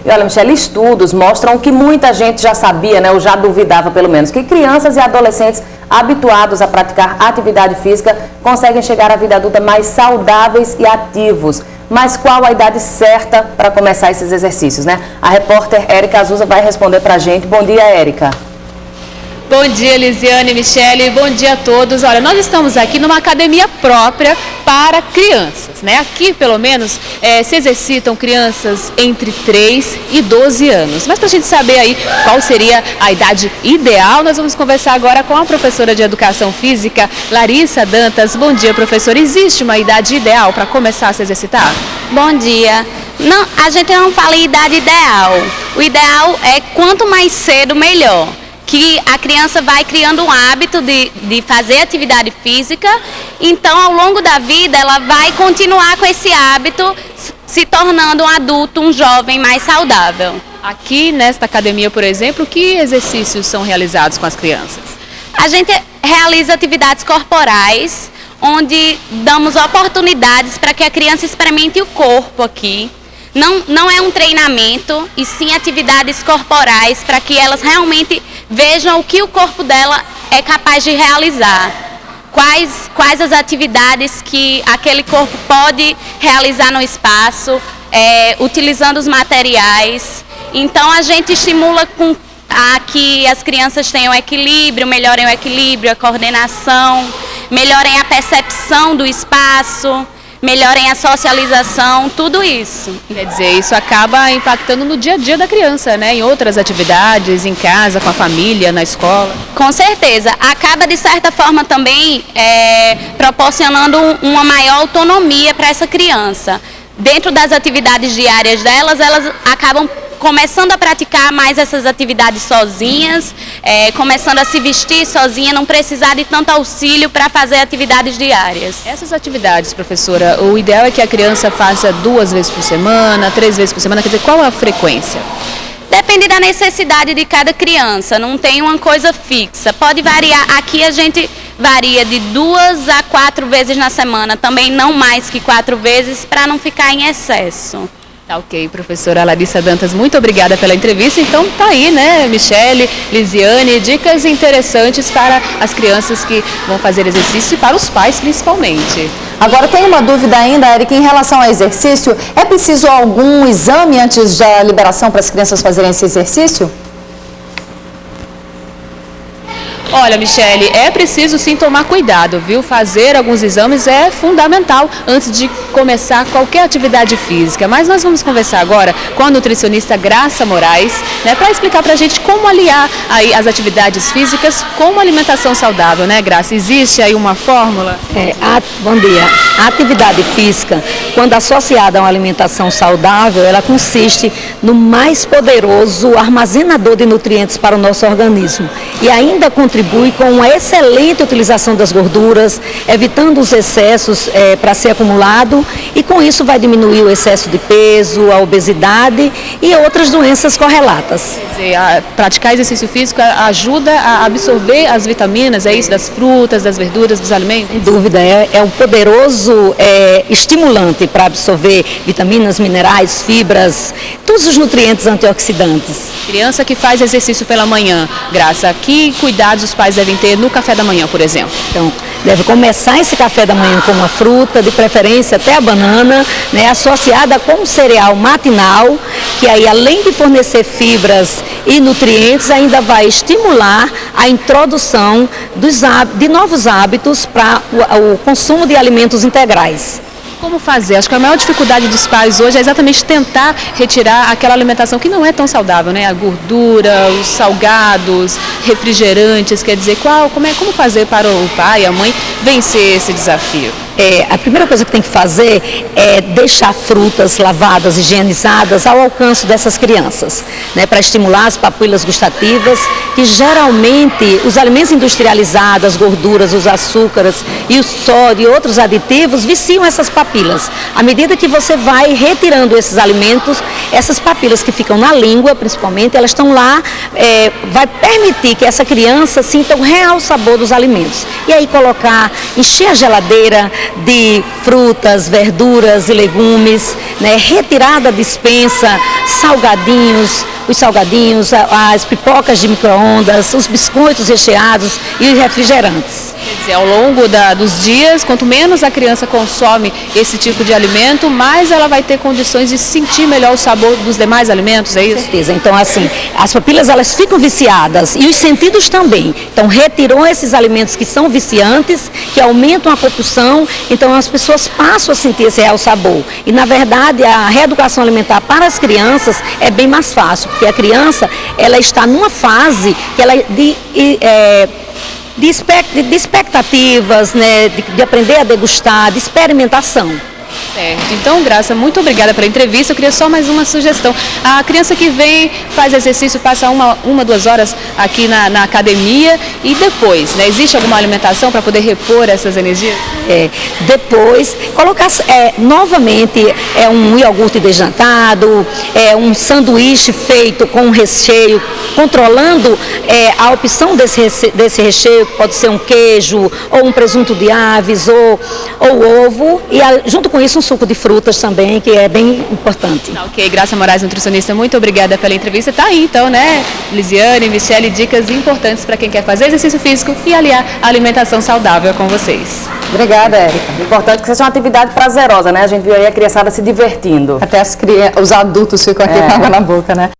E olha, Michele, estudos mostram que muita gente já sabia, né, ou já duvidava pelo menos, que crianças e adolescentes habituados a praticar atividade física conseguem chegar à vida adulta mais saudáveis e ativos. Mas qual a idade certa para começar esses exercícios, né? A repórter Érica Azusa vai responder para a gente. Bom dia, Érica. Bom dia, Lisiane, Michele, bom dia a todos. Olha, nós estamos aqui numa academia própria para crianças, né? Aqui, pelo menos, se exercitam crianças entre 3 e 12 anos. Mas para a gente saber aí qual seria a idade ideal, nós vamos conversar agora com a professora de Educação Física, Larissa Dantas. Bom dia, professora. Existe uma idade ideal para começar a se exercitar? Bom dia. Não, a gente não fala em idade ideal. O ideal é quanto mais cedo, melhor. Que a criança vai criando um hábito de fazer atividade física, então ao longo da vida ela vai continuar com esse hábito, se tornando um adulto, um jovem mais saudável. Aqui nesta academia, por exemplo, que exercícios são realizados com as crianças? A gente realiza atividades corporais, onde damos oportunidades para que a criança experimente o corpo aqui. Não é um treinamento, e sim atividades corporais para que elas realmente vejam o que o corpo dela é capaz de realizar. Quais as atividades que aquele corpo pode realizar no espaço, utilizando os materiais. Então a gente estimula a que as crianças tenham equilíbrio, melhorem o equilíbrio, a coordenação, melhorem a percepção do espaço, melhorem a socialização, tudo isso. Quer dizer, isso acaba impactando no dia a dia da criança, né? Em outras atividades, em casa, com a família, na escola. Com certeza. Acaba, de certa forma, também proporcionando uma maior autonomia para essa criança. Dentro das atividades diárias delas, elas acabam começando a praticar mais essas atividades sozinhas, começando a se vestir sozinha, não precisar de tanto auxílio para fazer atividades diárias. Essas atividades, professora, o ideal é que a criança faça 2 vezes por semana, 3 vezes por semana, quer dizer, qual a frequência? Depende da necessidade de cada criança, não tem uma coisa fixa, pode variar. Aqui a gente varia de 2 a 4 vezes na semana, também não mais que 4 vezes, para não ficar em excesso. Tá ok, professora Larissa Dantas, muito obrigada pela entrevista. Então tá aí, né, Michele, Lisiane, dicas interessantes para as crianças que vão fazer exercício e para os pais principalmente. Agora tem uma dúvida ainda, Érica, em relação ao exercício, é preciso algum exame antes da liberação para as crianças fazerem esse exercício? Olha, Michele, é preciso sim tomar cuidado, viu? Fazer alguns exames é fundamental antes de começar qualquer atividade física. Mas nós vamos conversar agora com a nutricionista Graça Moraes, né, para explicar para a gente como aliar aí as atividades físicas com uma alimentação saudável, né, Graça? Existe aí uma fórmula? Bom dia. A atividade física, quando associada a uma alimentação saudável, ela consiste no mais poderoso armazenador de nutrientes para o nosso organismo e ainda contribui com uma excelente utilização das gorduras, evitando os excessos para ser acumulado, e com isso vai diminuir o excesso de peso, a obesidade e outras doenças correlatas. Quer dizer, praticar exercício físico ajuda a absorver as vitaminas, é isso, das frutas, das verduras, dos alimentos? Sem dúvida, é um poderoso estimulante para absorver vitaminas, minerais, fibras, todos os nutrientes antioxidantes. Criança que faz exercício pela manhã, Graça, que cuidados os pais devem ter no café da manhã, por exemplo? Então, deve começar esse café da manhã com uma fruta, de preferência até a banana, né, associada com um cereal matinal, que aí além de fornecer fibras e nutrientes, ainda vai estimular a introdução de novos hábitos para o consumo de alimentos integrais. Como fazer? Acho que a maior dificuldade dos pais hoje é exatamente tentar retirar aquela alimentação que não é tão saudável, né? A gordura, os salgados, refrigerantes, quer dizer, como fazer para o pai, a mãe, vencer esse desafio? A primeira coisa que tem que fazer é deixar frutas lavadas, higienizadas ao alcance dessas crianças, né, para estimular as papilas gustativas, que geralmente os alimentos industrializados, as gorduras, os açúcares e o sódio e outros aditivos viciam essas papilas. À medida que você vai retirando esses alimentos, essas papilas que ficam na língua, principalmente, elas estão lá, vai permitir que essa criança sinta o real sabor dos alimentos. E aí encher a geladeira, de frutas, verduras e legumes, né? Retirar da despensa salgadinhos, os salgadinhos, as pipocas de micro-ondas, os biscoitos recheados e os refrigerantes. Quer dizer, ao longo dos dias, quanto menos a criança consome esse tipo de alimento, mais ela vai ter condições de sentir melhor o sabor dos demais alimentos, é isso? Com certeza. Então, assim, as papilas elas ficam viciadas e os sentidos também. Então, retirou esses alimentos que são viciantes, que aumentam a compulsão, então as pessoas passam a sentir esse real sabor. E, na verdade, a reeducação alimentar para as crianças é bem mais fácil, porque a criança ela está numa fase que ela de expectativas, né, de aprender a degustar, de experimentação. Certo. Então, Graça, muito obrigada pela entrevista. Eu queria só mais uma sugestão. A criança que vem, faz exercício, passa uma 2 horas aqui na academia e depois, né? Existe alguma alimentação para poder repor essas energias? Depois, colocar novamente um iogurte desnatado, um sanduíche feito com recheio, controlando a opção desse recheio, que pode ser um queijo, ou um presunto de aves, ou ovo, e junto com isso um suco de frutas também, que é bem importante. Ok, Graça Moraes, nutricionista, muito obrigada pela entrevista. Tá aí então, né, Lisiane, Michele, dicas importantes para quem quer fazer exercício físico e aliar a alimentação saudável com vocês. Obrigada, Érica. Importante que seja uma atividade prazerosa, né? A gente viu aí a criançada se divertindo. Até os adultos ficam aqui com água na boca, né?